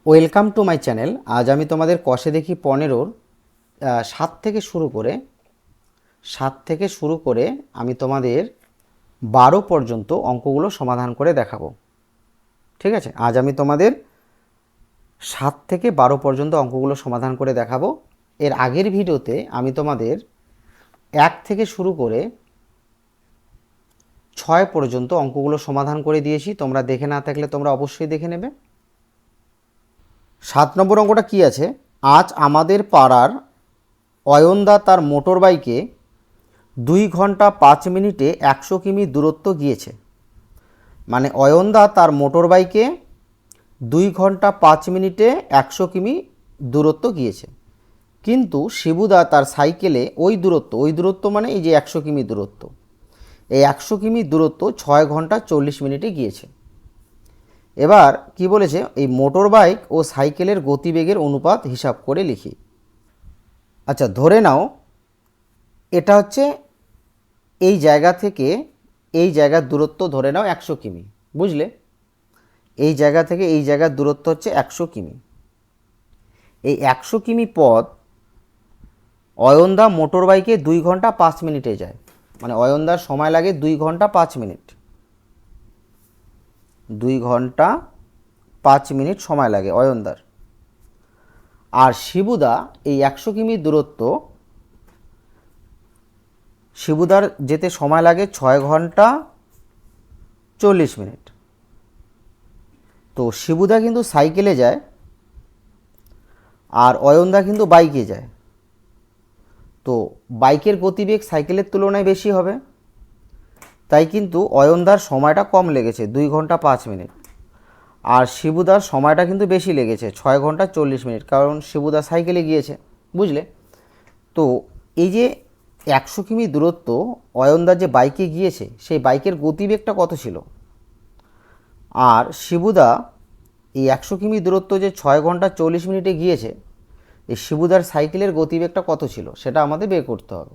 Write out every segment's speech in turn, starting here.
Welcome to my channel. আজ আমি তোমাদের কষে দেখি 15-র 7 থেকে শুরু করে আমি তোমাদের 12 পর্যন্ত অঙ্কগুলো সমাধান করে দেখাবো। ঠিক আছে, আজ আমি তোমাদের 7 থেকে 12 পর্যন্ত অঙ্কগুলো সমাধান করে দেখাবো। এর আগের ভিডিওতে আমি তোমাদের 1 থেকে শুরু করে 6 পর্যন্ত অঙ্কগুলো সমাধান করে দিয়েছি। তোমরা দেখে না থাকলে তোমরা অবশ্যই দেখে নেবে। 7 নম্বর অঙ্কটা কি আছে? আজ আমাদের পাড়ার অয়নদা তার মোটর বাইকে 2 ঘন্টা 5 মিনিটে 100 কিমি দূরত্ব গিয়েছে। মানে অয়নদা তার মোটর বাইকে 2 ঘন্টা 5 মিনিটে 100 কিমি দূরত্ব গিয়েছে, কিন্তু শিবুদা তার সাইকেলে ওই দূরত্ব মানে এই যে 100 কিমি দূরত্ব, এই 100 কিমি দূরত্ব 6 ঘন্টা 40 মিনিটে গিয়েছে। এবার কি বলেছে, এই মোটর বাইক ও সাইকেলের গতিবেগের অনুপাত হিসাব করে লিখি। আচ্ছা, ধরে নাও এটা হচ্ছে এই জায়গা থেকে এই জায়গার দূরত্ব, ধরে নাও 100 কিমি, বুঝলে? এই জায়গা থেকে এই জায়গার দূরত্ব হচ্ছে 100 কিমি। এই 100 কিমি পথ অয়নদা মোটর বাইকে 2 ঘন্টা 5 মিনিটে যায়। মানে অয়নদার সময় লাগে 2 ঘন্টা 5 মিনিট, 2 ঘন্টা 5 মিনিট সময় লাগে অয়নদার। আর শিবুদা এই 100 কিমি দূরত্ব, শিবুদার যেতে সময় লাগে 6 ঘন্টা 40 মিনিট। তো শিবুদা কিন্তু সাইকেলে যায় আর অয়নদা কিন্তু বাইকে যায়। তো বাইকের গতিবেগ সাইকেলের তুলনায় বেশি হবে, তাই কিন্তু অয়নদার সময়টা কম লেগেছে 2 ঘন্টা 5 মিনিট, আর শিবুদার সময়টা কিন্তু বেশি লেগেছে 6 ঘন্টা 40 মিনিট, কারণ শিবুদা সাইকেলে গিয়েছে, বুঝলে? তো এই যে 100 কিমি দূরত্ব অয়নদা যে বাইকে গিয়েছে, সেই বাইকের গতিবেগটা কত ছিল? আর শিবুদা এই 100 কিমি দূরত্ব যে 6 ঘন্টা 40 মিনিটে গিয়েছে, এই শিবুদার সাইকেলের গতিবেগটা কত ছিল সেটা আমাদের বের করতে হবে।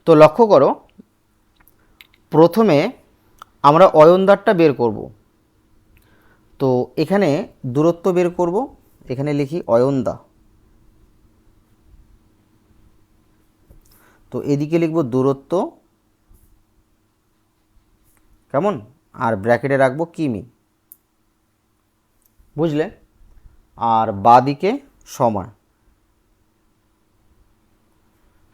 তো লক্ষ্য করো, প্রথমে আমরা অয়নদারটা বের করব। তো এখানে দূরত্ব বের করব, এখানে লিখি অয়নদা। তো এদিকে লিখব দূরত্ব, কেমন? আর ব্র্যাকেটে রাখবো কিমি, বুঝলে? আর বাদিকে সময়,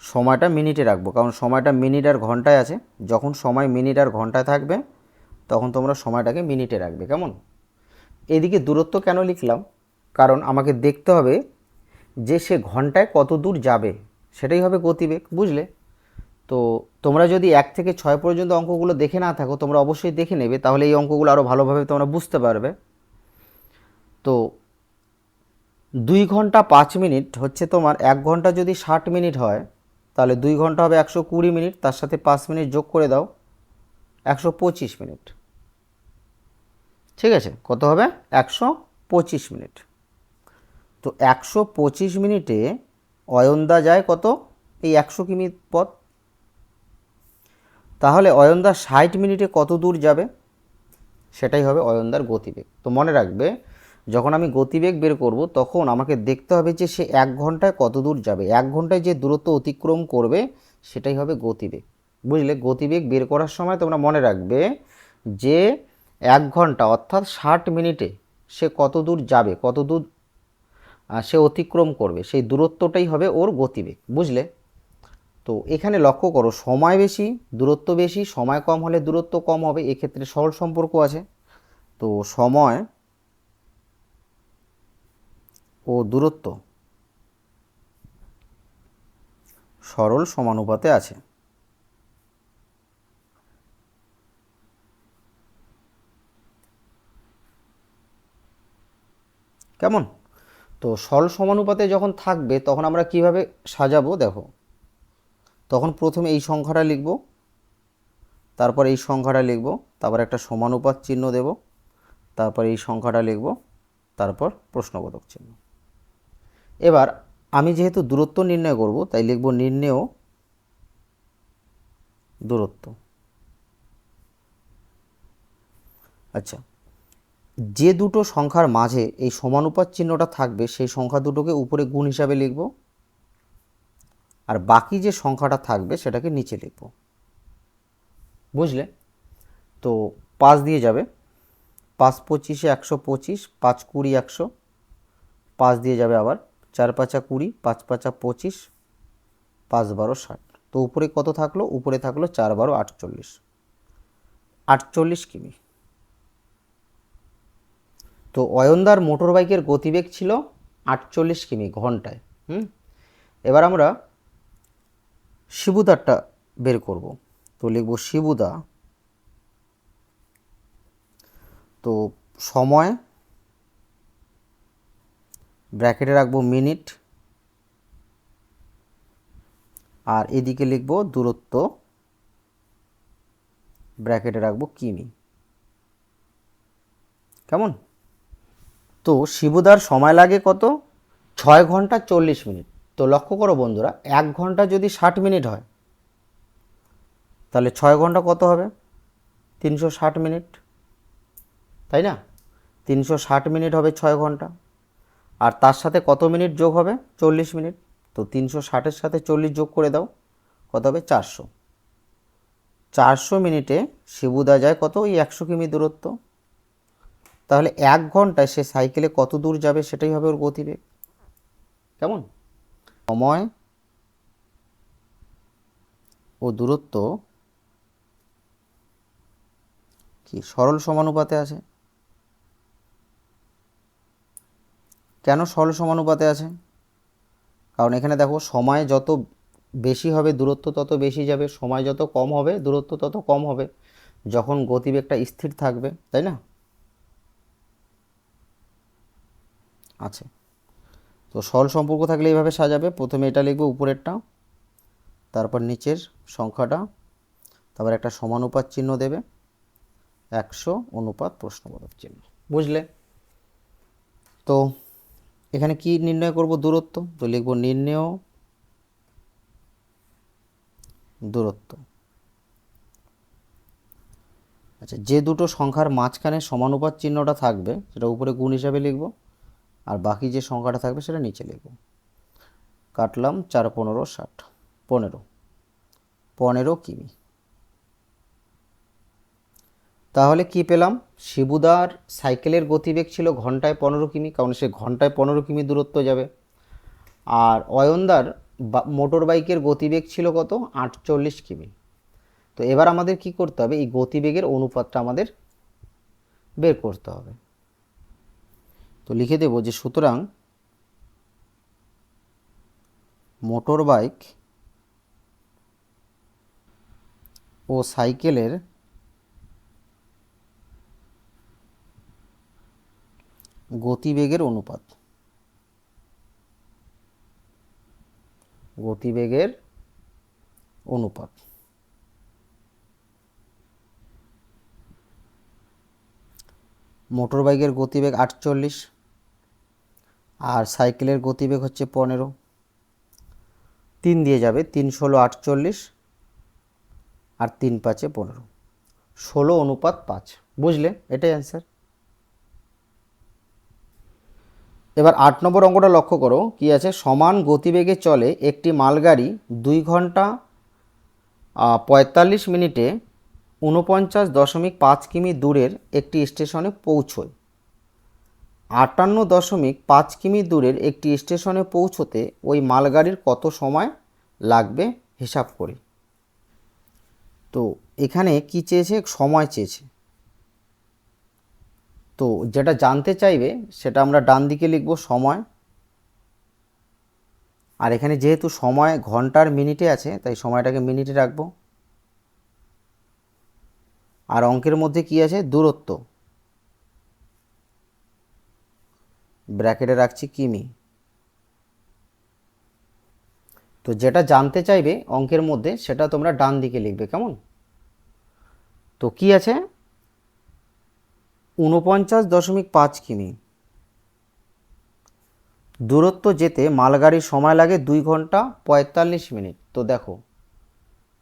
সময়টা মিনিটে রাখবো, কারণ সময়টা মিনিট আর ঘন্টায় আছে। যখন সময় মিনিট আর ঘন্টায় থাকবে তখন তোমরা সময়টাকে মিনিটে রাখবে, কেমন? এদিকে দূরত্ব কেন লিখলাম? কারণ আমাকে দেখতে হবে যে সে ঘন্টায় কত দূর যাবে, সেটাই হবে গতিবেগ, বুঝলে? তো তোমরা যদি 1 থেকে 6 পর্যন্ত অঙ্কগুলো দেখে না থাকো, তোমরা অবশ্যই দেখে নেবে, তাহলে এই অঙ্কগুলো আরও ভালোভাবে তোমরা বুঝতে পারবে। তো 2 ঘন্টা 5 মিনিট হচ্ছে তোমার, 1 ঘন্টা যদি 60 মিনিট হয় তাহলে 2 ঘন্টা হবে 120 মিনিট, তার সাথে 5 মিনিট যোগ করে দাও, 125 মিনিট। ঠিক আছে, কত হবে? 125 মিনিট। তো 125 মিনিটে অয়নদা যায় কত? এই 100 কিমি পথ। তাহলে অয়নদা 60 মিনিটে কত দূর যাবে? সেটাই হবে অয়নদার গতিবেগ। তো মনে রাখবে, যখন আমি গতিবেগ বের করব তখন আমাকে দেখতে হবে যে সে 1 ঘন্টায় কত দূর যাবে, 1 ঘন্টায় যে দূরত্ব অতিক্রম করবে সেটাই হবে গতিবেগ, বুঝলে? গতিবেগ বের করার সময় তোমরা মনে রাখবে যে 1 ঘন্টা অর্থাৎ 60 মিনিটে সে কত দূর যাবে, কত দূর সে অতিক্রম করবে, সেই দূরত্বটাই হবে ওর গতিবেগ, বুঝলে? তো এখানে লক্ষ্য করো, সময় বেশি দূরত্ব বেশি, সময় কম হলে দূরত্ব কম হবে, এক্ষেত্রে সরল সম্পর্ক আছে। তো সময় ও দূরত্ব সরল সমানুপাতে আছে। কেমন? তো সরল সমানুপাতে যখন থাকবে তখন আমরা কিভাবে সাজাবো দেখো। তখন প্রথমে এই সংখ্যাটা লিখব, তারপর এই সংখ্যাটা লিখব, তারপর একটা সমানুপাত চিহ্ন দেব, তারপর এই সংখ্যাটা লিখব, তারপর প্রশ্নবোধক চিহ্ন। এবার আমি যেহেতু দূরত্ব নির্ণয় করব তাই লিখব নির্ণেয় দূরত্ব। আচ্ছা, যে দুটো সংখ্যার মাঝে এই সমানুপাত চিহ্নটা থাকবে সেই সংখ্যা দুটোকে উপরে গুণ হিসাবে লিখব, আর বাকি যে সংখ্যাটা থাকবে সেটাকে নিচে লিখব। বুঝলে? তো 5 দিয়ে যাবে, 5 25 125, 5 20 100, 5 দিয়ে যাবে আবার, 4 5 20, 5 5 25, 5 12 60। তো উপরে কত থাকলো? উপরে থাকলো 4 12 48, 48 কিমি। তো অয়নদার মোটর বাইকের গতিবেগ ছিল 48 কিমি ঘন্টায়। এবার আমরা শিবুদারটা বের করব। তো লিখব শিবুদা। তো সময় ব্র্যাকেটে রাখবো মিনিট, আর এদিকে লিখব দূরত্ব, ব্র্যাকেটে রাখবো কিমি। কেমন? তো শিবুদার সময় লাগে কত? 6 ঘন্টা 40 মিনিট। তো লক্ষ্য করো বন্ধুরা, 1 ঘন্টা যদি 60 মিনিট হয় তাহলে 6 ঘন্টা কত হবে? 360 মিনিট, তাই না? 360 মিনিট হবে 6 ঘন্টা, আর তার সাথে কত মিনিট যোগ হবে? 40 মিনিট। তো 360-এর সাথে 40 যোগ করে দাও, কত হবে? 400। 400 মিনিটে শিবুদা যায় কত? ওই 100 কিমি দূরত্ব। তাহলে 1 ঘন্টায় সে সাইকেলে কত দূর যাবে সেটাই হবে ওর গতিবেগ। কেমন? সময় ও দূরত্ব কি সরল সমানুপাতে আছে? কেন সরল সমানুপাতে আছে? কারণ এখানে দেখো, সময় যত বেশি হবে দূরত্ব তত বেশি যাবে, সময় যত কম হবে দূরত্ব তত কম হবে যখন গতিবেগটা স্থির থাকবে, তাই না? আছে। তো সরল সম্পর্ক থাকলে এইভাবে সাজাবে। প্রথমে এটা লিখবে উপরেরটা, তারপর নিচের সংখ্যাটা, তারপর একটা সমানুপাত চিহ্ন দেবে, 100 অনুপাত প্রশ্নবোধক চিহ্ন। বুঝলে? তো এখানে কি নির্ণয় করব? দূরত্ব। তো লিখব নির্ণেয় দূরত্ব। আচ্ছা, যে দুটো সংখ্যার মাঝখানে সমানুপাত চিহ্নটা থাকবে সেটা উপরে গুণ হিসাবে লিখব, আর বাকি যে সংখ্যাটা থাকবে সেটা নিচে লিখব। কাটলাম 4 15 60, 15 কিমি। তাহলে কি পেলাম? শিবুদার সাইকেলের গতিবেগ ছিল ঘন্টায় 15 কিমি, কারণ সে ঘন্টায় 15 কিমি দূরত্ব যাবে। আর অয়নদার মোটর বাইকের গতিবেগ ছিল কত? 48 কিমি। তো এবার আমাদের কি করতে হবে? এই গতিবেগের অনুপাতটা আমাদের বের করতে হবে। তো লিখে দেব যে সুতরাং মোটর বাইক ও সাইকেলের গতিবেগের অনুপাত, গতিবেগের অনুপাত মোটর বাইকের গতিবেগ 48 আর সাইকেলের গতিবেগ হচ্ছে 15। 3 দিয়ে যাবে, 3 16 48 আর 3 5 15, 16 অনুপাত 5। বুঝলে? এটাই অ্যান্সার। এবার 8 নম্বর অঙ্কটা লক্ষ্য করো, কি আছে? সমান গতিবেগে চলে একটি মালগাড়ি 2 ঘন্টা 45 মিনিটে 49.5 কিমি দূরের একটি স্টেশনে পৌঁছয়। 58.5 কিমি দূরের একটি স্টেশনে পৌঁছতে ওই মালগাড়ির কত সময় লাগবে হিসাব করি। তো এখানে কি চেয়েছে? সময় চেয়েছে। তো যেটা জানতে চাইবে সেটা আমরা ডান দিকে লিখব সময়, আর এখানে যেহেতু সময় ঘন্টার মিনিটে আছে তাই সময়টাকে মিনিটে রাখব। আর অঙ্কের মধ্যে কি আছে? দূরত্ব, ব্র্যাকেটে রাখছি কিমি। তো যেটা জানতে চাইবে অঙ্কের মধ্যে সেটা তোমরা ডান দিকে লিখবে। কেমন? তো কি আছে? 49.5 কিমি দূরত্ব যেতে মালগাড়ির সময় লাগে 2 ঘন্টা 45 মিনিট। তো দেখো,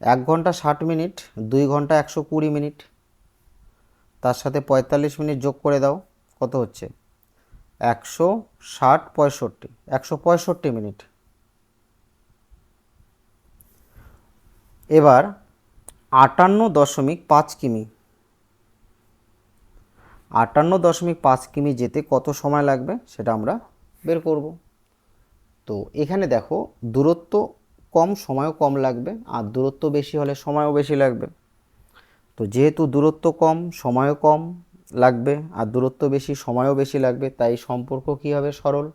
1 ঘন্টা 60 মিনিট, 2 ঘন্টা 120 মিনিট, তার সাথে 45 মিনিট যোগ করে দাও, কত হচ্ছে 165 মিনিট। এবার 58.5 কিমি, 58.5 কিমি যেতে কত সময় লাগবে সেটা আমরা বের করব। তো এখানে দেখো দূরত্ব কম সময়ও কম লাগবে, আর দূরত্ব বেশি হলে সময়ও বেশি লাগবে। তো যেহেতু দূরত্ব কম সময়ও কম লাগবে আর দূরত্ব বেশি সময়ও বেশি লাগবে, তাই সম্পর্ক কী হবে, সরল।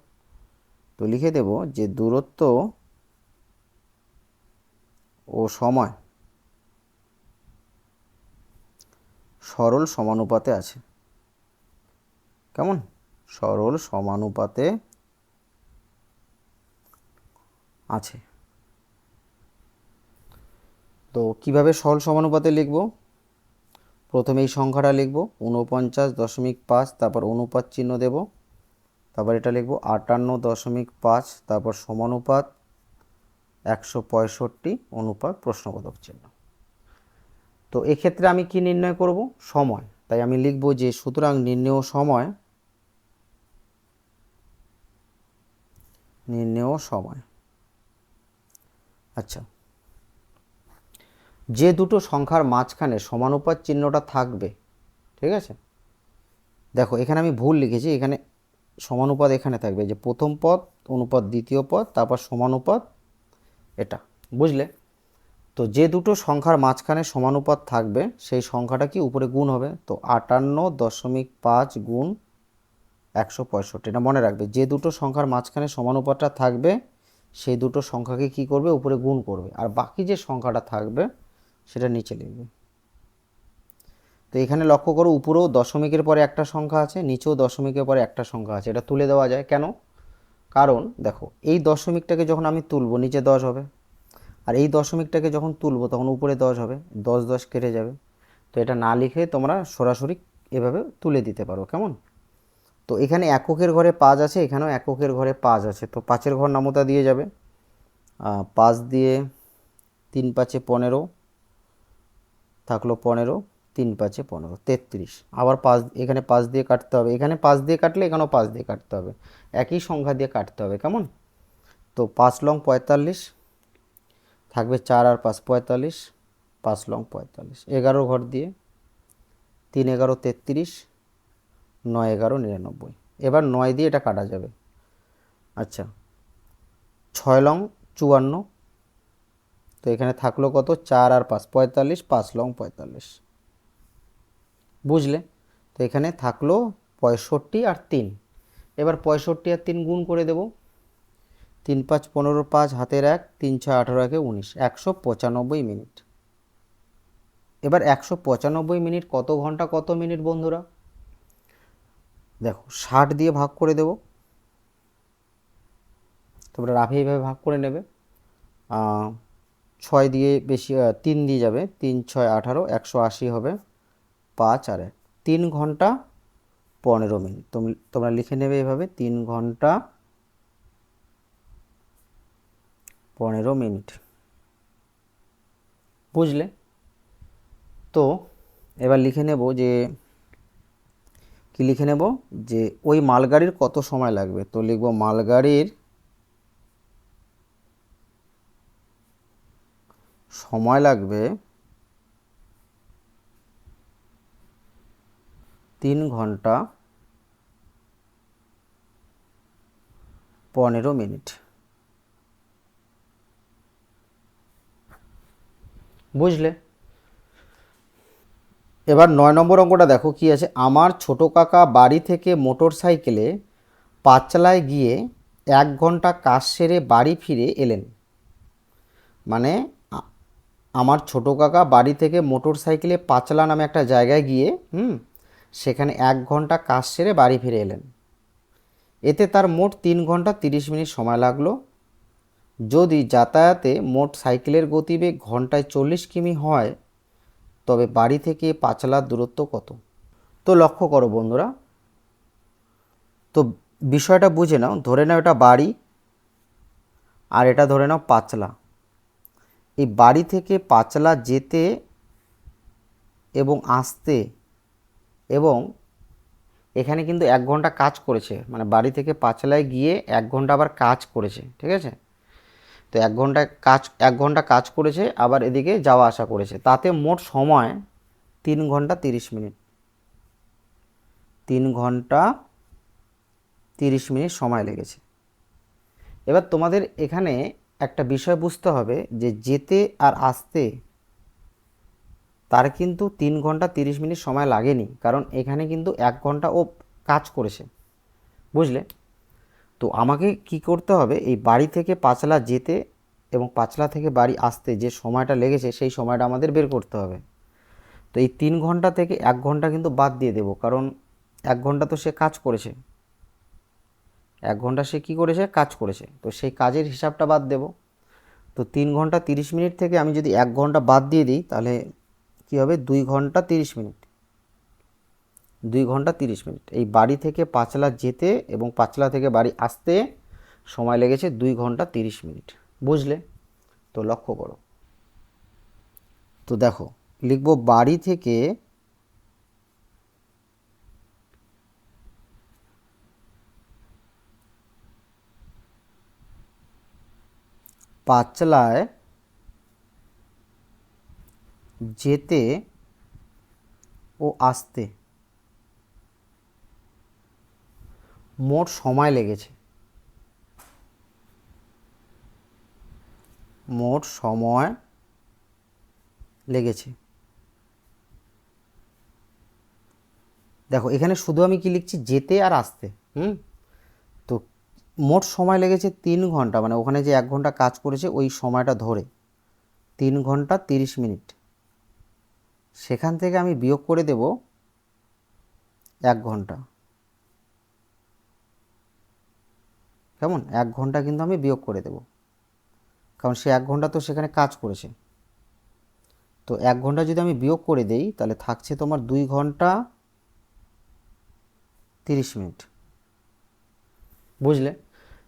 তো লিখে দেব যে দূরত্ব ও সময় সরল সমানুপাতে আছে। কেমন? সরল সমানুপাতে আছে। তো কিভাবে সরল সমানুপাতে লিখব? প্রথমে এই সংখ্যাটা লিখব 49.5, তারপর অনুপাত চিহ্ন দেব, তারপর এটা লিখব 58.5, তারপর সমানুপাত 165 অনুপাত প্রশ্নবোধক চিহ্ন। তো এক্ষেত্রে আমি কি নির্ণয় করব? সময়। তাই আমি লিখব যে সুতরাং নির্ণেয় সময়। আচ্ছা, যে দুটো সংখ্যার মাঝখানে সমানুপাত চিহ্নটা থাকবে, ঠিক আছে, দেখো এখানে আমি ভুল লিখেছি, এখানে সমানুপাত এখানে থাকবে, যে প্রথম পদ অনুপাত দ্বিতীয় পদ তারপর সমানুপাত এটা, বুঝলে? তো যে দুটো সংখ্যার মাঝখানে সমানুপাত থাকবে সেই সংখ্যাটা কি উপরে গুণ হবে। তো 58.5 গুণ 165, এটা মনে রাখবে। যে দুটো সংখ্যার মাঝখানে সমানুপাতটা থাকবে সেই দুটো সংখ্যাকে কি করবে, উপরে গুণ করবে, আর বাকি যে সংখ্যাটা থাকবে সেটা নিচে লিখবে। তো এখানে লক্ষ্য করো উপরেও দশমিকের পরে একটা সংখ্যা আছে, নিচেও দশমিকের পরে একটা সংখ্যা আছে। এটা তুলে দেওয়া যায় কেন? কারণ দেখো এই দশমিকটাকে যখন আমি তুলব নিচে 10 হবে, আর এই দশমিকটাকে যখন তুলব তখন উপরে 10 হবে, 10 10 কেটে যাবে। তো এটা না লিখে তোমরা সরাসরি এভাবে তুলে দিতে পারো। কেমন? তো এখানে এককের ঘরে 5 আছে, এখানেও এককের ঘরে 5 আছে। তো 5-এর ঘর নামতা দিয়ে যাবে, 5 দিয়ে 3 5 15 থাকলো 15, 3 5 15 33। আবার 5 এখানে 5 দিয়ে কাটতে হবে, এখানে 5 দিয়ে কাটলে এখানেও 5 দিয়ে কাটতে হবে, একই সংখ্যা দিয়ে কাটতে হবে। কেমন? তো 5 লং 45 থাকবে, 4 আর 5 45, 5 লং 45। 11 ঘর দিয়ে 3 11 33, 9 11 99। এবার 9 দিয়ে এটা কাটা যাবে। আচ্ছা, 6 লং 54, তো এখানে থাকলো কত, 4 আর 5 45, 5 লং 45, বুঝলে? তো এখানে থাকলো 65 আর 3। এবার 65 আর 3 গুণ করে দেব, 3 5 15, 5 হাতের 1, 3 6 18 একে 19, 195 মিনিট। এবার 195 মিনিট কত ঘন্টা কত মিনিট বন্ধুরা? দেখো 60 দিয়ে ভাগ করে দেব, তোমরা রাফে এইভাবে ভাগ করে নেবে। 6 দিয়ে বেশি 3 দিয়ে যাবে, 3 6 18, 180 হবে, 5 আর 1, 3 ঘন্টা 15 মিনিট। তোমরা লিখে নেবে এভাবে, 3 ঘন্টা 15 মিনিট, বুঝলে? তো এবার লিখে নেব যে কি লিখে নেব, যে ওই মালগাড়ির কত সময় লাগবে। তো লিখব মালগাড়ির সময় লাগবে 3 ঘন্টা 15 মিনিট, বুঝলে? এবার 9 নম্বর অঙ্কটা দেখো কি আছে। আমার ছোট কাকা বাড়ি থেকে মোটর সাইকেলে পাঁচলায় গিয়ে 1 ঘন্টা কাজ সেরে বাড়ি ফিরে এলেন। মানে আমার ছোট কাকা বাড়ি থেকে মোটর সাইকেলে পাঁচলা নামে একটা জায়গায় গিয়ে সেখানে 1 ঘন্টা কাজ সেরে বাড়ি ফিরে এলেন। এতে তার মোট 3 ঘন্টা 30 মিনিট সময় লাগলো। যদি যাতায়াতে মোট সাইকেলের গতিবেগ ঘন্টায় 40 কিমি হয় তবে বাড়ি থেকে পাঁচলার দূরত্ব কত? তো লক্ষ্য করো বন্ধুরা, তো বিষয়টা বুঝে নাও। ধরে নাও এটা বাড়ি আর এটা ধরে নাও পাঁচলা। এই বাড়ি থেকে পাঁচলা যেতে এবং আসতে এবং এখানে কিন্তু 1 ঘন্টা কাজ করেছে, মানে বাড়ি থেকে পাঁচলায় গিয়ে 1 ঘন্টা আবার কাজ করেছে, ঠিক আছে। তো 1 ঘন্টা কাজ করেছে, আবার এদিকে যাওয়া আসা করেছে, তাতে মোট সময় 3 ঘন্টা 30 মিনিট। 3 ঘন্টা 30 মিনিট সময় লেগেছে। এবার তোমাদের এখানে একটা বিষয় বুঝতে হবে যে যেতে আর আসতে তার কিন্তু 3 ঘন্টা 30 মিনিট সময় লাগেনি, কারণ এখানে কিন্তু 1 ঘন্টা ও কাজ করেছে, বুঝলে। তো আমাকে কি করতে হবে, এই বাড়ি থেকে পাঁচলা যেতে এবং পাঁচলা থেকে বাড়ি আসতে যে সময়টা লেগেছে সেই সময়টা আমাদের বের করতে হবে। তো এই 3 ঘন্টা থেকে 1 ঘন্টা কিন্তু বাদ দিয়ে দেব, কারণ 1 ঘন্টা তো সে কাজ করেছে, 1 ঘন্টা সে কী করেছে, কাজ করেছে, তো সেই কাজের হিসাবটা বাদ দেব। তো 3 ঘন্টা 30 মিনিট থেকে আমি যদি 1 ঘন্টা বাদ দিয়ে দিই, তাহলে কী হবে, 2 ঘন্টা 30 মিনিট। 2 ঘন্টা 30 মিনিট এই বাড়ি থেকে পাঁচলা যেতে এবং পাঁচলা থেকে বাড়ি আসতে সময় লেগেছে 2 ঘন্টা 30 মিনিট, বুঝলে। তো লক্ষ্য করো, তো দেখো লিখব বাড়ি থেকে পাঁচলায় যেতে ও আসতে মোট সময় লেগেছে, মোট সময় লেগেছে। দেখো এখানে শুধু আমি কি লিখছি, যেতে আর আসতে। তো মোট সময় লেগেছে 3 ঘন্টা, মানে ওখানে যে 1 ঘন্টা কাজ করেছে ওই সময়টা ধরে 3 ঘন্টা 30 মিনিট। সেখান থেকে আমি বিয়োগ করে দেব 1 ঘন্টা, কেমন, 1 ঘন্টা কিন্তু আমি বিয়োগ করে দেব, কারণ সে 1 ঘন্টা তো সেখানে কাজ করেছে। তো 1 ঘন্টা যদি আমি বিয়োগ করে দেই, তাহলে থাকছে তোমার 2 ঘন্টা 30 মিনিট, বুঝলে।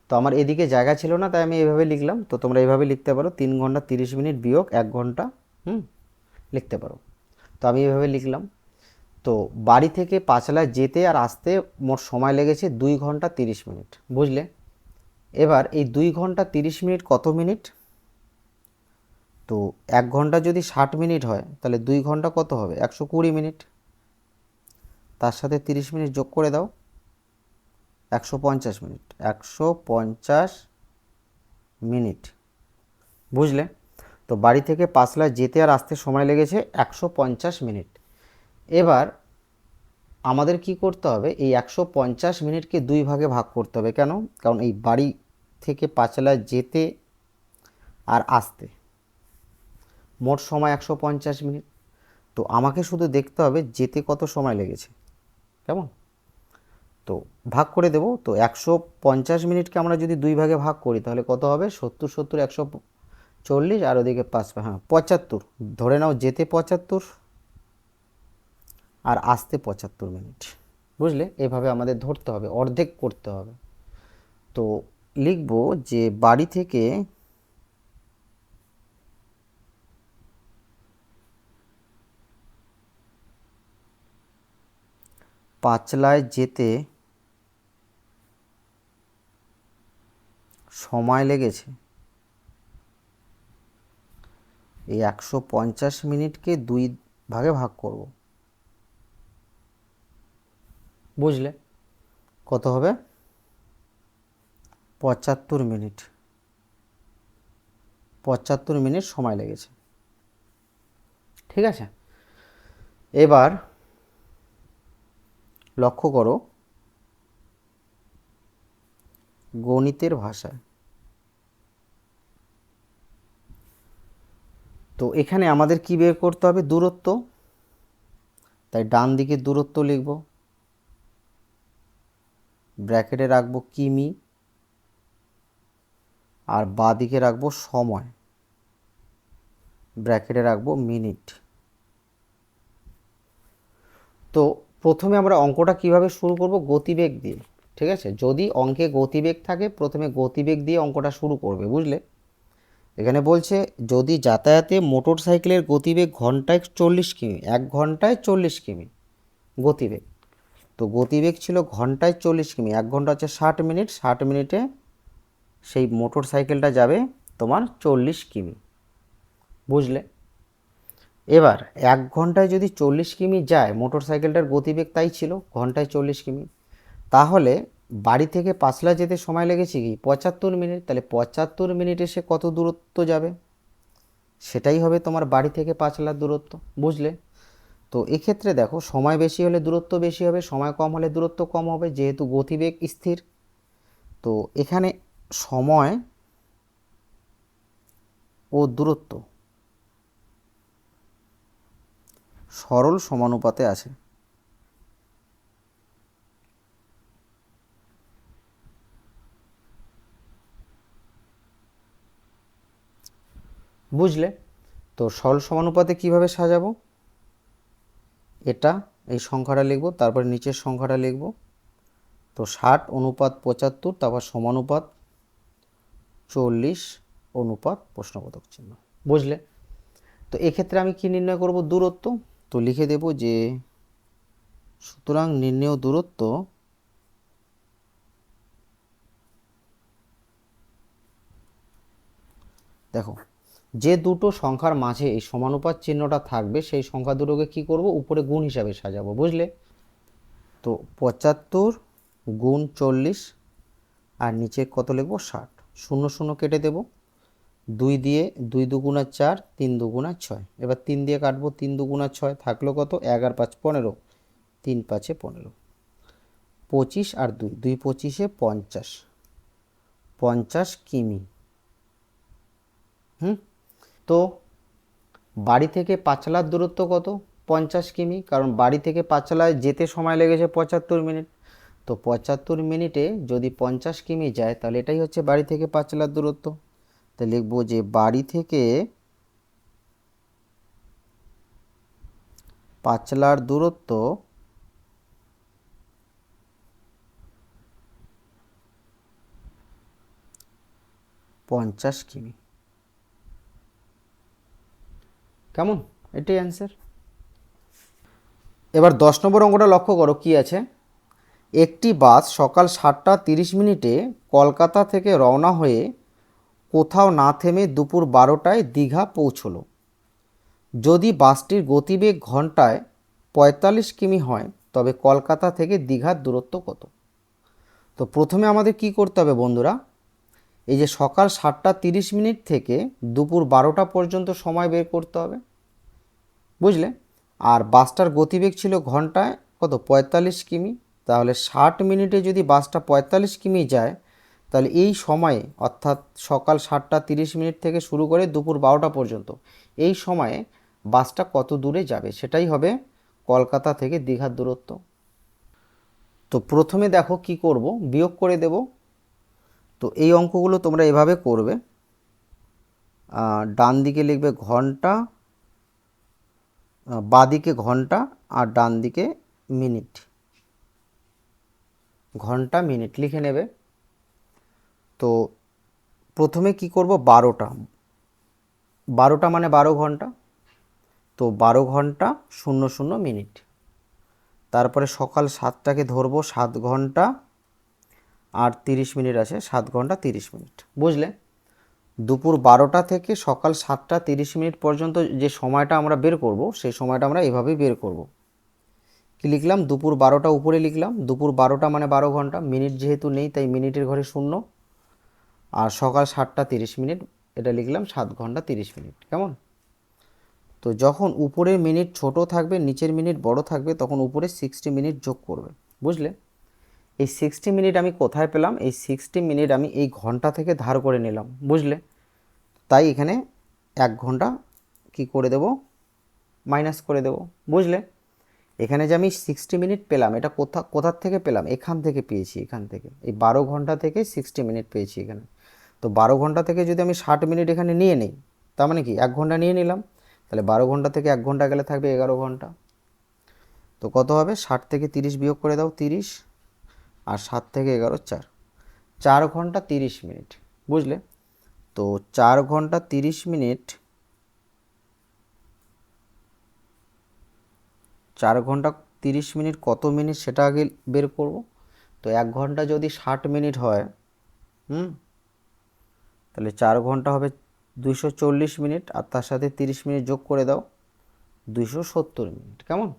তো আমার এদিকে জায়গা ছিল না, তাই আমি এইভাবে লিখলাম। তো তোমরা এইভাবে লিখতে পারো, 3 ঘন্টা 30 মিনিট বিয়োগ 1 ঘন্টা লিখতে পারো। তো আমি এইভাবে লিখলাম। তো বাড়ি থেকে পাঁচলায় যেতে আর আসতে মোট সময় লেগেছে 2 ঘন্টা 30 মিনিট, বুঝলে। এবার এই 2 ঘন্টা 30 মিনিট কত মিনিট, তো 1 ঘন্টা যদি 60 মিনিট হয়, তাহলে 2 ঘন্টা কত হবে, 120 মিনিট। তার সাথে 30 মিনিট যোগ করে দাও, 150 মিনিট, 150 মিনিট, বুঝলে। তো বাড়ি থেকে পাঁচলায় যেতে আর আসতে সময় লেগেছে 150 মিনিট। এবার আমাদের কি করতে হবে, এই 150 মিনিটকে 2 ভাগে ভাগ করতে হবে। কেন, কারণ এই বাড়ি থেকে পাঁচলায় যেতে আর আসতে মোট সময় 150 মিনিট। তো আমাকে শুধু দেখতে হবে যেতে কত সময় লেগেছে, কেমন। তো ভাগ করে দেব। তো 150 মিনিটকে আমরা যদি 2 ভাগে ভাগ করি, তাহলে কত হবে, 70 70 140, আর ওদিকে 5, হ্যাঁ 75, ধরে নাও যেতে 75 আর আসতে 75 মিনিট, বুঝলে। এভাবে আমাদের ধরতে হবে, অর্ধেক করতে হবে। তো লিখব যে বাড়ি থেকে পাঁচলায় যেতে সময় লেগেছে, এই 150 মিনিটকে 2 ভাগে ভাগ করব, বুঝলে। কত হবে, 75 মিনিট। 75 মিনিট সময় লেগেছে, ঠিক আছে। এবার লক্ষ্য করো গণিতের ভাষায়। তো এখানে আমাদের কি বের করতে হবে, দূরত্ব। তাই ডান দিকে দূরত্ব লিখব, ব্র্যাকেটে রাখবো কিমি, আর বাঁ দিকে রাখবো সময়, ব্র্যাকেটে রাখবো মিনিট। তো প্রথমে আমরা অঙ্কটা কিভাবে শুরু করব, গতিবেগ দিয়ে, ঠিক আছে। যদি অঙ্কে গতিবেগ থাকে, প্রথমে গতিবেগ দিয়ে অঙ্কটা শুরু করবে, বুঝলে। এখানে বলছে যদি যাতায়াতে মোটর সাইকেলের গতিবেগ ঘন্টায় 40 কিমি, 1 ঘন্টায় 40 কিমি গতিবেগ, তো গতিবেগ ছিল ঘন্টায় 40 কিমি, 1 ঘন্টা হচ্ছে 60 মিনিট, 60 মিনিটে সেই মোটর সাইকেলটা যাবে তোমার 40 কিমি। বুঝলে? এবার 1 ঘন্টায় যদি 40 কিমি যায়, মোটর সাইকেলটার গতিবেগ তাই ছিল ঘন্টায় 40 কিমি, তাহলে বাড়ি থেকে পাঁচলা যেতে সময় লেগেছে কি 75 মিনিট। তাহলে 75 মিনিটে সে কত দূরত্ব যাবে? সেটাই হবে তোমার বাড়ি থেকে পাঁচলার দূরত্ব। বুঝলে? তো এক্ষেত্রে দেখো, সময় বেশি হলে দূরত্ব বেশি হবে, সময় কম হলে দূরত্ব কম হবে, যেহেতু গতিবেগ স্থির। তো এখানে সময় ও দূরত্ব সরল সমানুপাতে আছে। বুঝলে? তো সরল সমানুপাতে কিভাবে সাজাবো? এটা এই সংখ্যাটা লিখব, তারপর নিচের সংখ্যাটা লিখব। তো 60:75, তারপর সমানুপাত 40:প্রশ্নবোধক চিহ্ন। বুঝলে? তো এক্ষেত্রে আমি কি নির্ণয় করব? দূরত্ব। তো লিখে দেব যে সুতরাং নির্ণেয় দূরত্ব দেখো, যে দুটো সংখ্যার মাঝে এই সমানুপাত চিহ্নটা থাকবে সেই সংখ্যা দুটোকে কি করব? উপরে গুণ হিসাবে সাজাবো। বুঝলে? তো 75 গুণ 40 আর নিচে কত লিখব? 60। 0 0 কেটে দেব। 2 দিয়ে 2 দুগুণা 4, 3 দুগুণা 6। এবার 3 দিয়ে কাটবো, 3 দুগুণা 6, থাকলো কত? 11 5 15, 3 5 15, 25 আর 2 2 25 50, 50 কিমি। তো বাড়ি থেকে পাঁচলার দূরত্ব কত? 50 কিমি, কারণ বাড়ি থেকে পাঁচলায় যেতে সময় লেগেছে 75 মিনিট। তো 75 মিনিটে যদি 50 কিমি যায়, তাহলে এটাই হচ্ছে বাড়ি থেকে পাঁচলার দূরত্ব। তো লিখবো যে বাড়ি থেকে পাঁচলার দূরত্ব 50 কিমি। কেমন? এটাই অ্যান্সার। এবার 10 নম্বর অঙ্কটা লক্ষ্য করো কি আছে। একটি বাস সকাল 7:30 কলকাতা থেকে রওনা হয়ে কোথাও না থেমে দুপুর 12টায় দীঘা পৌঁছলো। যদি বাসটির গতিবেগ ঘন্টায় 45 কিমি হয়, তবে কলকাতা থেকে দীঘার দূরত্ব কত? তো প্রথমে আমাদের কি করতে হবে বন্ধুরা? এই যে সকাল 7:30 থেকে দুপুর 12টা পর্যন্ত সময় বের করতে হবে। বুঝলে? আর বাসটার গতিবেগ ছিল ঘন্টায় কত? 45 কিমি। তাহলে 60 মিনিটে যদি বাসটা 45 কিমি যায়, তাহলে এই সময়ে, অর্থাৎ সকাল 7:30 থেকে শুরু করে দুপুর 12টা পর্যন্ত, এই সময়ে বাসটা কত দূরে যাবে সেটাই হবে কলকাতা থেকে দীঘার দূরত্ব। তো প্রথমে দেখো কি করব, বিয়োগ করে দেব। তো এই অঙ্কগুলো তোমরা এভাবে করবে। ডান দিকে লিখবে ঘন্টা, বাঁদিকে ঘন্টা আর ডান দিকে মিনিট। ঘন্টা মিনিট লিখে নেবে। তো প্রথমে কি করব? 12টা, 12টা মানে 12 ঘন্টা। তো 12 ঘন্টা 00 মিনিট। তারপরে সকাল 7টাকে ধরবো, 7 ঘন্টা আর 30 মিনিট আছে, 7 ঘন্টা 30 মিনিট। বুঝলে? দুপুর 12টা থেকে সকাল 7:30 পর্যন্ত যে সময়টা আমরা বের করব, সেই সময়টা আমরা এভাবেই বের করব। কি লিখলাম? দুপুর 12টা উপরে লিখলাম, দুপুর 12টা মানে 12 ঘন্টা, মিনিট যেহেতু নেই তাই মিনিটের ঘরে 0, আর সকাল 7:30 এটা লিখলাম 7 ঘন্টা 30 মিনিট। কেমন? তো যখন উপরের মিনিট ছোট থাকবে, নিচের মিনিট বড় থাকবে, তখন উপরে 60 মিনিট যোগ করবে। বুঝলে? এই 60 মিনিট আমি কোথায় পেলাম? এই 60 মিনিট আমি এই ঘন্টা থেকে ধার করে নিলাম। বুঝলে? তাই এখানে 1 ঘন্টা কি করে দেব? মাইনাস করে দেব। বুঝলে? এখানে যে আমি 60 মিনিট পেলাম, এটা কোথার থেকে পেলাম? এখান থেকে পেয়েছি, এখান থেকে এই 12 ঘন্টা থেকে 60 মিনিট পেয়েছি এখানে। তো 12 ঘন্টা থেকে যদি আমি 60 মিনিট এখানে নিয়ে নিই, তার মানে কি 1 ঘন্টা নিয়ে নিলাম। তাহলে 12 ঘন্টা থেকে 1 ঘন্টা গেলে থাকবে 11 ঘন্টা। তো কত হবে? 60 থেকে 30 বিয়োগ করে দাও, 30, আর 7 থেকে 11 4, 4 ঘন্টা 30 মিনিট। বুঝলে? তো 4 ঘন্টা 30 মিনিট, 4 ঘন্টা 30 মিনিট কত মিনিট সেটা আগে বের করব। তো 1 ঘন্টা যদি 60 মিনিট হয়, তাহলে 4 ঘন্টা হবে 240 মিনিট, আর তার সাথে 30 মিনিট যোগ করে দাও, 270 মিনিট। কেমন?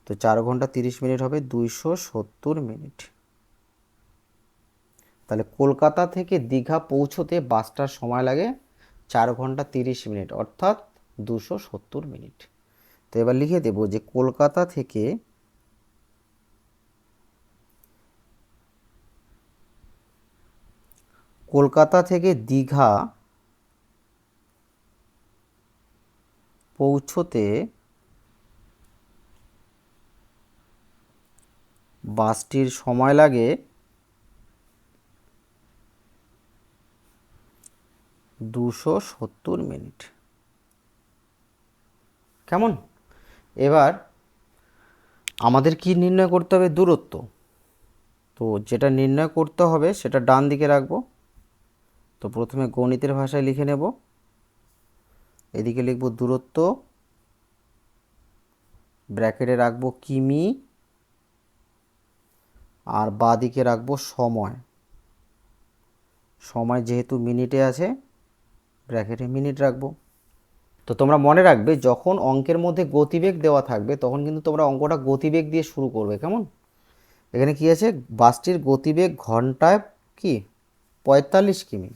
তো 4 ঘন্টা 30 মিনিট হবে 270 মিনিট। তাহলে কলকাতা থেকে দীঘা পৌঁছতে বাসটার সময় লাগে 4 ঘন্টা 30 মিনিট, অর্থাৎ 270 মিনিট। তো এবার লিখে দেব যে কলকাতা থেকে দীঘা পৌঁছতে বাসটির সময় লাগে 270 মিনিট। কেমন? এবার আমাদের কি নির্ণয় করতে হবে? দূরত্ব। তো যেটা নির্ণয় করতে হবে সেটা ডান দিকে রাখবো। তো প্রথমে গণিতের ভাষায় লিখে নেব, এদিকে লিখব দূরত্ব, ব্র্যাকেটে রাখবো কিমি, আর বাঁ দিকে রাখবো সময়। সময় যেহেতু মিনিটে আছে, ব্র্যাকেটে মিনিট রাখবো। তো তোমরা মনে রাখবে, যখন অঙ্কের মধ্যে গতিবেগ দেওয়া থাকবে তখন কিন্তু তোমরা অঙ্কটা গতিবেগ দিয়ে শুরু করবে। কেমন? এখানে কি আছে? বাসটির গতিবেগ ঘন্টায় কি 45 কিমি।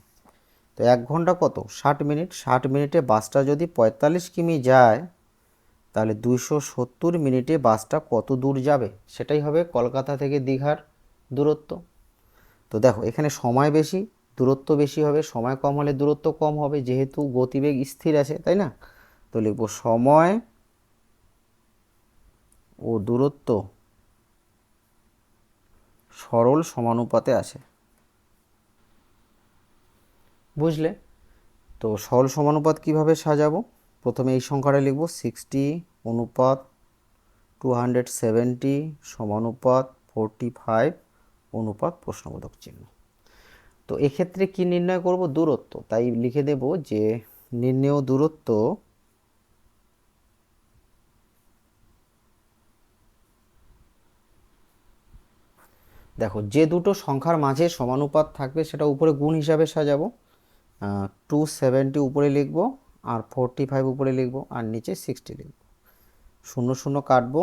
তো 1 ঘন্টা কত? 60 মিনিট। 60 মিনিটে বাসটা যদি 45 কিমি যায়, তাহলে 270 মিনিটে বাসটা কত দূর যাবে? সেটাই হবে কলকাতা থেকে দীঘার দূরত্ব। তো দেখো, এখানে সময় বেশি, দূরত্ব বেশি হবে। সময় কম হলে দূরত্ব কম হবে, যেহেতু গতিবেগ স্থির আছে, তাই না? তো লিখব সময় ও দূরত্ব সরল সমানুপাতে আছে। বুঝলে? তো সরল সমানুপাত কিভাবে সাজাবো? প্রথমে এই সংখ্যাটা লিখব 60:270 সমানুপাত 45 অনুপাত প্রশ্নবোধক চিহ্ন। তো এক্ষেত্রে কি নির্ণয় করব? দূরত্ব। তাই লিখে দেব যে নির্ণেয় দূরত্ব দেখো, যে দুটো সংখ্যার মাঝে সমানুপাত থাকবে সেটা উপরে গুণ হিসাবে সাজাবো। 270 উপরে লিখব, আর 45 উপরে লিখব, আর নিচে 60 লিখব। 0 0 কাটবো,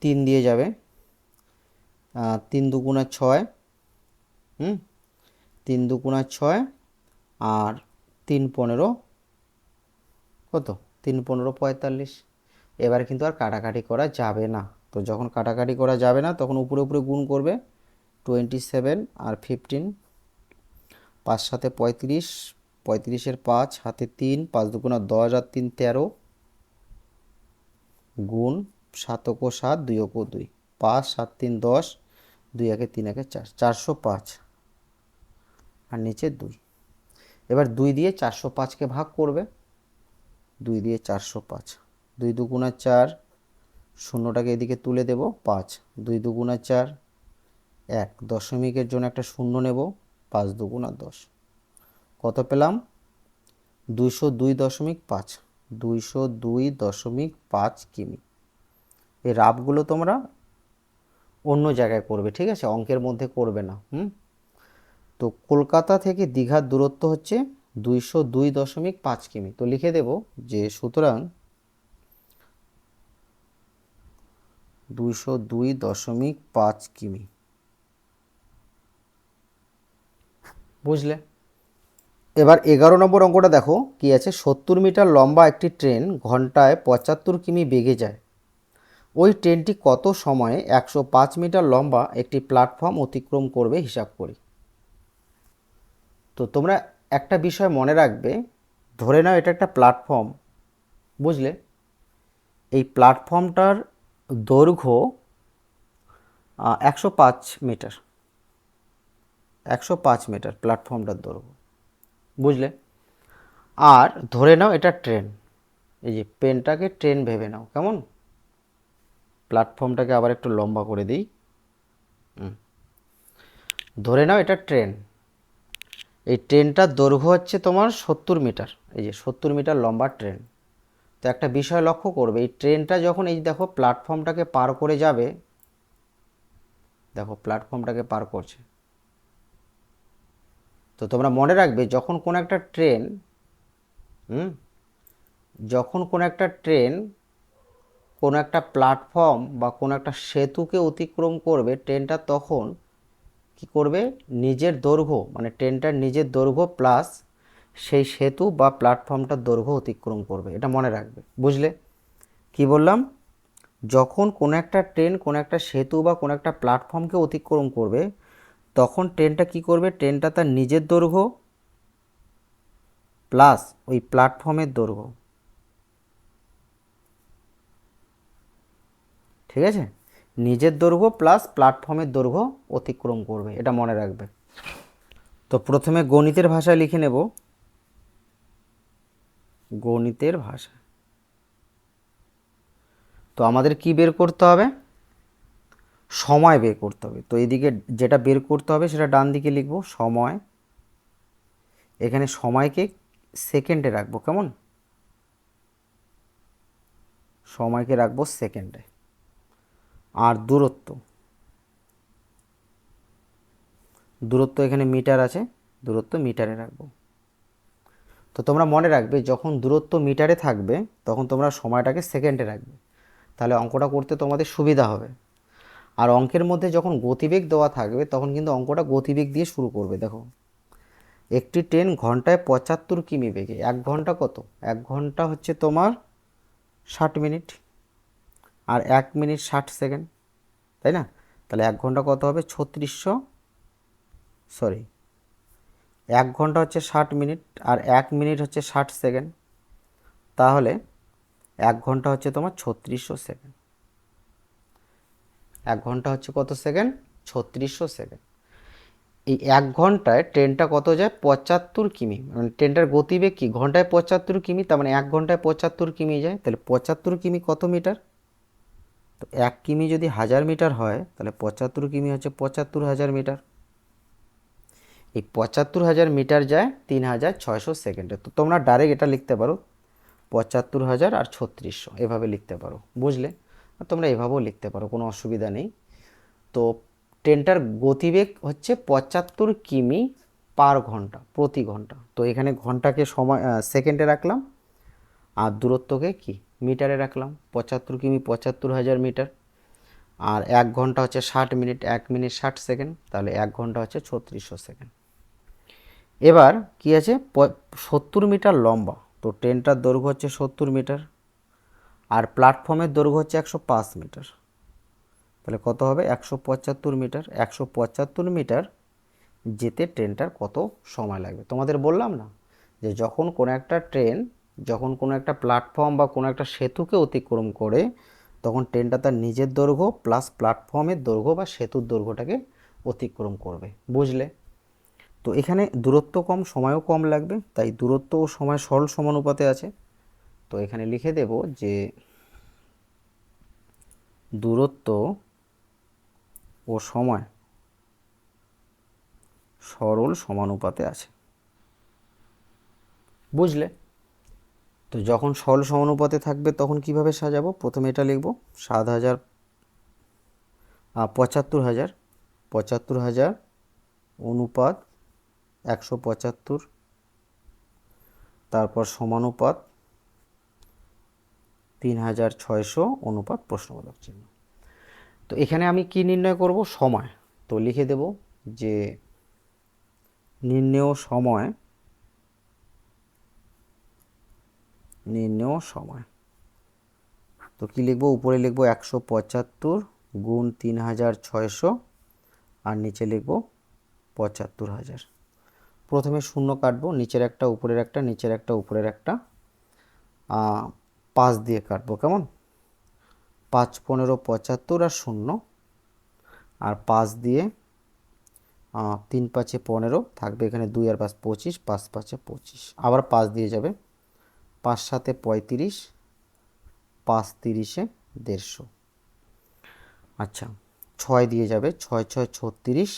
3 দিয়ে যাবে, 3 2 6, 3 2 6, আর 3 15 কত? 3 15 45। এবার কিন্তু আর কাটাকাটি করা যাবে না। তো যখন কাটাকাটি করা যাবে না, তখন উপরে উপরে গুণ করবে, 27 আর 15, 5 7 35, 35-এর 5, হাতে 3, 5 2 10, আর 3 13, গুণ 7 7, 2 2, 5 7 3 10, 2 1 3 1 4, 405, আর নিচে 2। এবার 2 দিয়ে 405কে ভাগ করবে, 2 দিয়ে 405, 2 2 4, শূন্যটাকে এদিকে তুলে দেব, 5, 2 2 4, 1 দশমিকের জন্য একটা শূন্য নেব, 5 2 10। কত পেলাম? 202.5, 202.5 কিমি। এই রাফগুলো তোমরা অন্য জায়গায় করবে, ঠিক আছে? অঙ্কের মধ্যে করবে না। তো কলকাতা থেকে দীঘার দূরত্ব হচ্ছে 202.5 কিমি। তো লিখে দেব যে সুতরাং 202.5 কিমি। বুঝলে? এবার 11 নম্বর অঙ্কটা দেখো কি আছে। 70 মিটার লম্বা একটি ট্রেন ঘন্টায় 75 কিমি বেগে যায়। ওই ট্রেনটি কত সময়ে 105 মিটার লম্বা একটি প্ল্যাটফর্ম অতিক্রম করবে হিসাব করি। তো তোমরা একটা বিষয় মনে রাখবে, ধরে নাও এটা একটা প্ল্যাটফর্ম। বুঝলে? এই প্ল্যাটফর্মটার দৈর্ঘ্য 105 মিটার, 105 মিটার প্ল্যাটফর্মটার দৈর্ঘ্য। বুঝলে? আর ধরে নাও এটা ট্রেন। এই যে পেনটাকে ট্রেন ভেবে নাও। কেমন? প্ল্যাটফর্মটাকে আবার একটু লম্বা করে দিই। ধরে নাও এটা ট্রেন। এই ট্রেনটার দৈর্ঘ্য হচ্ছে তোমার 70 মিটার। এই যে 70 মিটার লম্বা ট্রেন। তো একটা বিষয় লক্ষ্য করবে, এই ট্রেনটা যখন এই দেখো প্ল্যাটফর্মটাকে পার করে যাবে, দেখো প্ল্যাটফর্মটাকে পার করছে, তো তোমরা মনে রাখবে যখন কোনো একটা ট্রেন যখন কোনো একটা ট্রেন কোনো একটা প্ল্যাটফর্ম বা কোনো একটা সেতুকে অতিক্রম করবে, ট্রেনটা তখন কি করবে, নিজের দৈর্ঘ্য মানে ট্রেনটার নিজের দৈর্ঘ্য প্লাস সেই সেতু বা প্ল্যাটফর্মটার দৈর্ঘ্য অতিক্রম করবে। এটা মনে রাখবে, বুঝলে কি বললাম? যখন কোনো একটা ট্রেন কোনো একটা সেতু বা কোনো একটা প্ল্যাটফর্মকে অতিক্রম করবে, তখন ট্রেনটা কি করবে, ট্রেনটা তার নিজের দৈর্ঘ্য প্লাস ওই প্ল্যাটফর্মের দৈর্ঘ্য, ঠিক আছে, নিজের দৈর্ঘ্য প্লাস প্ল্যাটফর্মের দৈর্ঘ্য অতিক্রম করবে, এটা মনে রাখবে। তো প্রথমে গণিতের ভাষায় লিখে নেব, গণিতের ভাষা। তো আমাদের কি বের করতে হবে, সময় বের করতে হবে। তো এদিকে যেটা বের করতে হবে সেটা ডান দিকে লিখব, সময়। এখানে সময়কে সেকেন্ডে রাখবো, কেমন, সময়কে রাখবো সেকেন্ডে। আর দূরত্ব, দূরত্ব এখানে মিটার আছে, দূরত্ব মিটারে রাখবো। তো তোমরা মনে রাখবে যখন দূরত্ব মিটারে থাকবে তখন তোমরা সময়টাকে সেকেন্ডে রাখবে, তাহলে অঙ্কটা করতে তোমাদের সুবিধা হবে। আর অঙ্কের মধ্যে যখন গতিবেগ দেওয়া থাকবে তখন কিন্তু অঙ্কটা গতিবেগ দিয়ে শুরু করবে। দেখো, একটি ট্রেন ঘন্টায় 75 কিমি বেগে, 1 ঘন্টা কত, 1 ঘন্টা হচ্ছে তোমার 60 মিনিট, আর 1 মিনিট 60 সেকেন্ড, তাই না? তাহলে 1 ঘন্টা কত হবে, 3600, সরি 1 ঘন্টা হচ্ছে 60 মিনিট আর 1 মিনিট হচ্ছে 60 সেকেন্ড, তাহলে 1 ঘন্টা হচ্ছে তোমার 3600 সেকেন্ড। 1 ঘন্টা হচ্ছে কত সেকেন্ড, 3600 সেকেন্ড। এই 1 ঘন্টায় ট্রেনটা কত যায়, 75 কিমি, মানে ট্রেনটার গতিবেগ কি, ঘন্টায় 75 কিমি, তার মানে 1 ঘন্টায় 75 কিমি যায়। তাহলে 75 কিমি কত মিটার, তো 1 কিমি যদি 1000 মিটার হয় তাহলে 75 কিমি হচ্ছে 75,000 মিটার। এই 75,000 মিটার যায় 3600 সেকেন্ডে। তো তোমরা ডাইরেক্ট এটা লিখতে পারো 75,000 আর 3600, এভাবে লিখতে পারো, বুঝলে? তোমরা এভাবেও লিখতে পারো, কোনো অসুবিধা নেই। তো ট্রেনটার গতিবেগ হচ্ছে 75 কিমি পার ঘন্টা, প্রতি ঘন্টা। তো এখানে ঘন্টাকে সময় সেকেন্ডে রাখলাম আর দূরত্বকে কি মিটারে রাখলাম, 75 কিমি 75,000 মিটার। আর 1 ঘন্টা হচ্ছে 60 মিনিট, 1 মিনিট 60 সেকেন্ড, তাহলে 1 ঘন্টা হচ্ছে 3600 সেকেন্ড। এবার কি আছে, 70 মিটার লম্বা, তো ট্রেনটার দৈর্ঘ্য হচ্ছে 70 মিটার আর প্ল্যাটফর্মের দৈর্ঘ্য হচ্ছে 105 মিটার। তাহলে কত হবে, 175 মিটার। 175 মিটার যেতে ট্রেনটার কত সময় লাগবে? তোমাদের বললাম না যে যখন কোনো একটা ট্রেন যখন কোনো একটা প্ল্যাটফর্ম বা কোনো একটা সেতুকে অতিক্রম করে তখন ট্রেনটা তার নিজের দৈর্ঘ্য প্লাস প্ল্যাটফর্মের দৈর্ঘ্য বা সেতুর দৈর্ঘ্যটাকে অতিক্রম করবে, বুঝলে? তো এখানে দূরত্ব কম, সময়ও কম লাগবে, তাই দূরত্ব ও সময় সরল সমানুপাতে আছে। তো এখানে লিখে দেব যে দূরত্ব ও সময় সরল সমানুপাতে আছে, বুঝলে? তো যখন সরল সমানুপাতে থাকবে তখন কিভাবে সাজাবো, প্রথমে এটা লিখব 7,000 75,000, 75,000 অনুপাত 175, তারপর সমানুপাত 3,600 অনুপাত প্রশ্নবোধক চিহ্ন। তো এখানে আমি কি নির্ণয় করব, সময়। তো লিখে দেব যে নির্ণেয় সময়, নির্ণেয় সময়। তো কি লিখব, উপরে লিখব 175 গুণ 3,600 আর নিচে লিখব 75,000। প্রথমে শূন্য কাটবো, নিচের একটা উপরের একটা, নিচের একটা উপরের একটা, 5 দিয়ে কাটবো, কেমন, 5 15 75 আর শূন্য, আর 5 দিয়ে 3 5 15 থাকবে, এখানে 2 আর 5 25, 5 5 25, আবার 5 দিয়ে যাবে, 5 7 35, 5 30 150। আচ্ছা, 6 দিয়ে যাবে, 6 6 36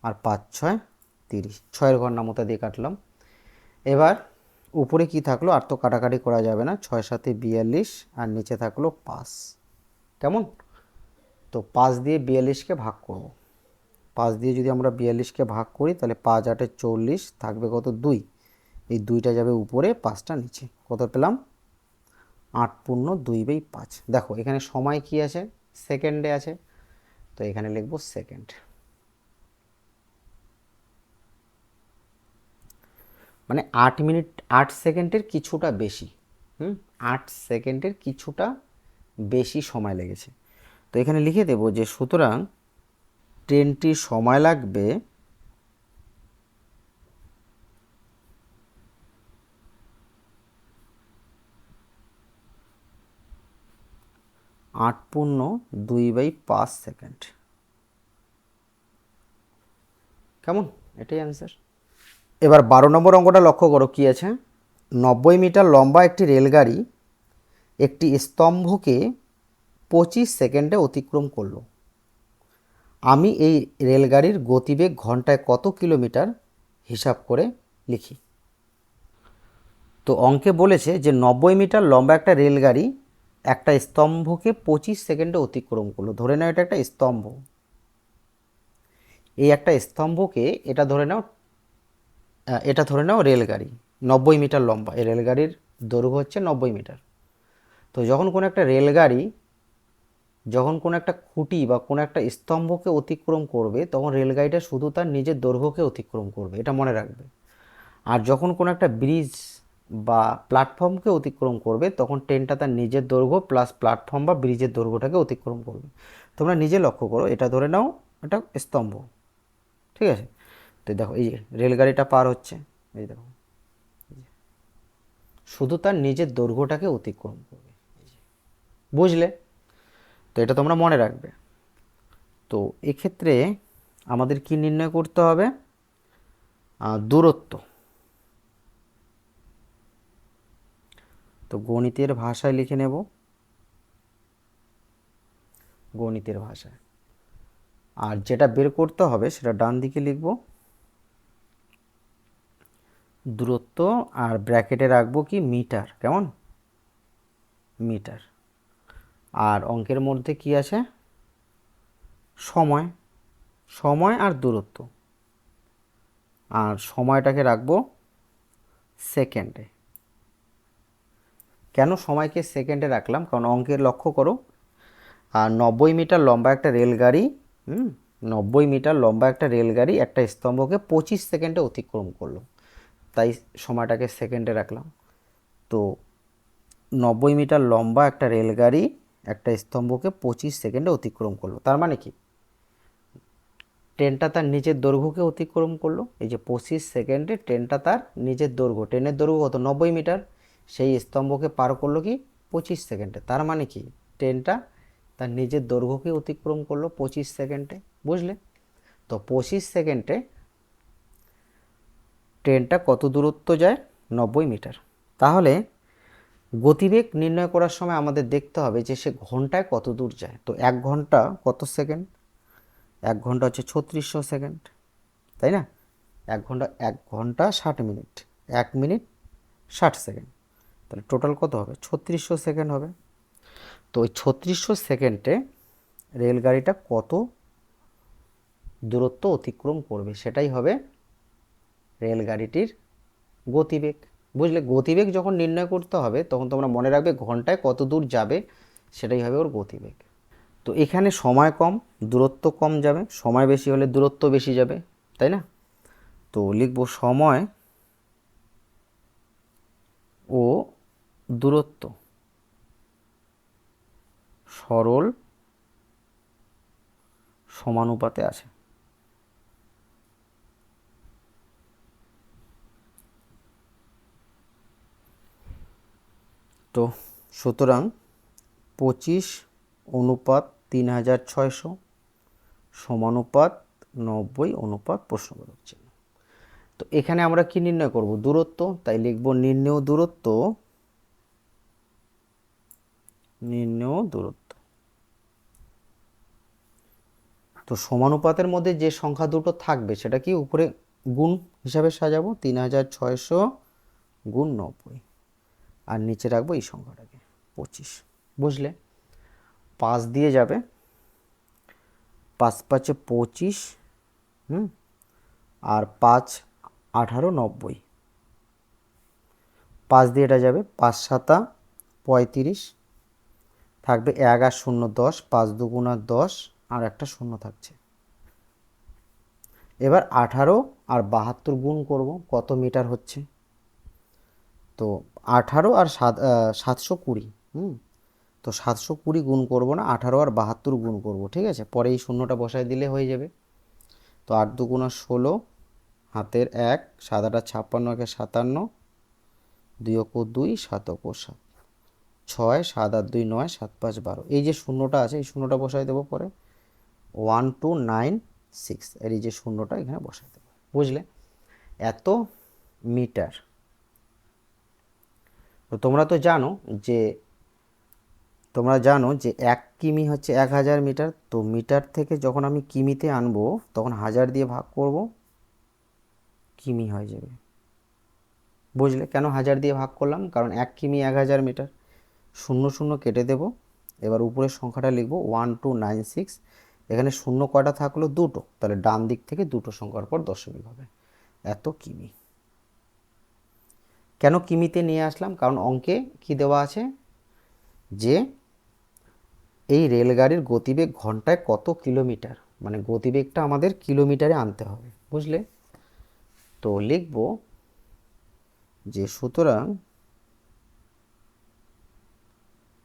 আর 5 6 30, 6-এর ঘর নামতা দিয়ে কাটলাম। এবার উপরে কি থাকলো, আর তো কাটাকাটি করা যাবে না, 6 7 42 আর নিচে থাকলো 5। কেমন? তো 5 দিয়ে 42কে ভাগ করব। 5 দিয়ে যদি আমরা 42কে ভাগ করি তাহলে 5 8 40, থাকবে কত 2। এই 2টা যাবে উপরে, 5টা নিচে, কত পেলাম 8/2/5। দেখো এখানে সময় কি আছে, সেকেন্ডে আছে, তো এখানে লিখব সেকেন্ড। মানে 8 মিনিট 8 সেকেন্ডের কিছুটা বেশি। 8 সেকেন্ডের কিছুটা বেশি সময় লেগেছে। তো এখানে লিখে দেব যে সুতরাং ট্রেনটির সময় লাগবে 8/2/5 সেকেন্ড। কেমন? এটাই অ্যান্সার। এবার 12 নম্বর অঙ্কটা লক্ষ্য করো কি আছে। 90 মিটার লম্বা একটি রেলগাড়ি একটি স্তম্ভকে 25 সেকেন্ডে অতিক্রম করলো। আমি এই রেলগাড়ির গতিবেগ ঘন্টায় কত কিলোমিটার হিসাব করে লিখি। তো অঙ্কে বলেছে যে 90 মিটার লম্বা একটা রেলগাড়ি একটা স্তম্ভকে 25 সেকেন্ডে অতিক্রম করলো। ধরে নাও এটা একটা স্তম্ভ, এই একটা স্তম্ভকে এটা ধরে নাও রেলগাড়ি 90 মিটার লম্বা, এই রেলগাড়ির দৈর্ঘ্য হচ্ছে 90 মিটার। তো যখন কোনো একটা খুঁটি বা কোনো একটা স্তম্ভকে অতিক্রম করবে তখন রেলগাড়িটা শুধু তার নিজের দৈর্ঘ্যকে অতিক্রম করবে, এটা মনে রাখবে। আর যখন কোনো একটা ব্রিজ বা প্ল্যাটফর্মকে অতিক্রম করবে তখন ট্রেনটা তার নিজের দৈর্ঘ্য প্লাস প্ল্যাটফর্ম বা ব্রিজের দৈর্ঘ্যটাকে অতিক্রম করবে। তোমরা নিজে লক্ষ্য করো, এটা ধরে নাও এটা স্তম্ভ, ঠিক আছে। তো দেখো এই যে রেলগাড়িটা পার হচ্ছে, এই দেখো শুধু তার নিজের দৈর্ঘ্যটাকে অতিক্রম করবে, বুঝলে? তো এটা তোমরা মনে রাখবে। তো এক্ষেত্রে আমাদের কি নির্ণয় করতে হবে, দূরত্ব। তো গণিতের ভাষায় লিখে নেব, গণিতের ভাষায়। আর যেটা বের করতে হবে সেটা ডান দিকে লিখব দূরত্ব, আর ব্র্যাকেটে রাখবো কি মিটার। কেমন? মিটার। আর অঙ্কের মধ্যে কি আছে, সময়, সময় আর দূরত্ব। আর সময়টাকে রাখবো সেকেন্ডে। কেন সময়কে সেকেন্ডে রাখলাম, কারণ অঙ্কের লক্ষ্য করো, আর 90 মিটার লম্বা একটা রেলগাড়ি 90 মিটার লম্বা একটা রেলগাড়ি একটা স্তম্ভকে 25 সেকেন্ডে অতিক্রম করলো, তাই সময়টাকে সেকেন্ডে রাখলাম। তো 90 মিটার লম্বা একটা রেলগাড়ি একটা স্তম্ভকে 25 সেকেন্ডে অতিক্রম করলো, তার মানে কি ট্রেনটা তার নিজের দৈর্ঘ্যকে অতিক্রম করলো। এই যে 25 সেকেন্ডে ট্রেনটা তার নিজের দৈর্ঘ্য, ট্রেনের দৈর্ঘ্য কত 90 মিটার, সেই স্তম্ভকে পার করলো কি 25 সেকেন্ডে। তার মানে কি ট্রেনটা তার নিজের দৈর্ঘ্যকে অতিক্রম করলো 25 সেকেন্ডে, বুঝলে? তো 25 সেকেন্ডে ট্রেনটা কত দূরত্ব যায়, 90 মিটার। তাহলে গতিবেগ নির্ণয় করার সময় আমাদের দেখতে হবে যে সে ঘন্টায় কত দূর যায়। তো 1 ঘন্টা কত সেকেন্ড, 1 ঘন্টা হচ্ছে 3600 সেকেন্ড, তাই না? 1 ঘন্টা 60 মিনিট, 1 মিনিট 60 সেকেন্ড, তাহলে টোটাল কত হবে 3600 সেকেন্ড হবে। তো ওই 3600 সেকেন্ডে রেলগাড়িটা কত দূরত্ব অতিক্রম করবে সেটাই হবে রেলগাড়িটির গতিবেগ, বুঝলে? গতিবেগ যখন নির্ণয় করতে হবে তখন তোমরা মনে রাখবে ঘন্টায় কত দূর যাবে সেটাই হবে ওর গতিবেগ। তো এখানে সময় কম, দূরত্ব কম যাবে, সময় বেশি হলে দূরত্ব বেশি যাবে, তাই না? তো লিখব সময় ও দূরত্ব সরল সমানুপাতে আছে। তো সুতরাং 25/3600 সমানুপাত 90/, প্রশ্নবোধক চিহ্ন। তো এখানে আমরা কি নির্ণয় করব, দূরত্ব, তাই লিখব নির্ণেয় দূরত্ব, নির্ণেয় দূরত্ব। তো সমানুপাতের মধ্যে যে সংখ্যা দুটো থাকবে সেটা কি উপরে গুণ হিসাবে সাজাবো, 3600 গুণ 90, আর নিচে রাখবো এই সংখ্যাটাকে 25। বুঝলে? 5 দিয়ে যাবে, 5 5 25, আর 5 18 90, 5 দিয়ে এটা যাবে, 5 7 35, থাকবে 1 আর 0 10, 5 2 আর 10, আর একটা 0 থাকছে। এবার 18 আর 72 গুণ করব, কত মিটার হচ্ছে? তো 18 আর 720, তো 720 গুণ করব না, 18 আর 72 গুণ করব, ঠিক আছে? পরে এই শূন্যটা বসায় দিলে হয়ে যাবে। তো 8 2 16, হাতের 1, 7 8 56, 1 57, 2 2, 7 7, 6 7 8 2 9, 7 5 12। এই যে শূন্যটা আছে এই শূন্যটা বসায় দেবো পরে, 1296, এর এই যে শূন্যটা এখানে বসায় দেবো। বুঝলে? এত মিটার। তো তোমরা জানো যে 1 কিমি হচ্ছে 1000 মিটার। তো মিটার থেকে যখন আমি কিমিতে আনবো তখন 1000 দিয়ে ভাগ করব, কিমি হয়ে যাবে। বুঝলে কেন 1000 দিয়ে ভাগ করলাম? কারণ 1 কিমি 1000 মিটার। 0 0 কেটে দেব। এবার উপরের সংখ্যাটা লিখব 1296। এখানে শূন্য কয়টা থাকলো? দুটো, তাহলে ডান দিক থেকে দুটো সংখ্যার পর দশমিক হবে। এত কিমি। কেন কিমিতে নিয়ে আসলাম? কারণ অঙ্কে কি দেওয়া আছে যে এই রেলগাড়ির গতিবেগ ঘন্টায় কত কিলোমিটার, মানে গতিবেগটা আমাদের কিলোমিটারে আনতে হবে। বুঝলে? তো লিখব যে সুতরাং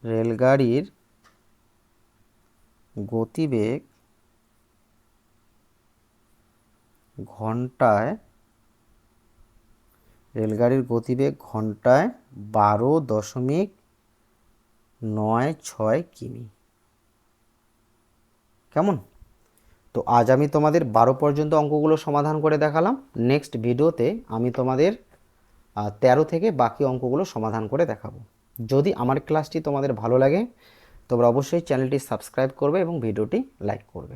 রেলগাড়ির গতিবেগ ঘন্টায় 12.96 কিমি। কেমন? তো আজ আমি তোমাদের 12 পর্যন্ত অঙ্কগুলো সমাধান করে দেখালাম। নেক্সট ভিডিওতে আমি তোমাদের 13 থেকে বাকি অঙ্কগুলো সমাধান করে দেখাবো। যদি আমার ক্লাসটি তোমাদের ভালো লাগে তোমরা অবশ্যই চ্যানেলটি সাবস্ক্রাইব করবে এবং ভিডিওটি লাইক করবে।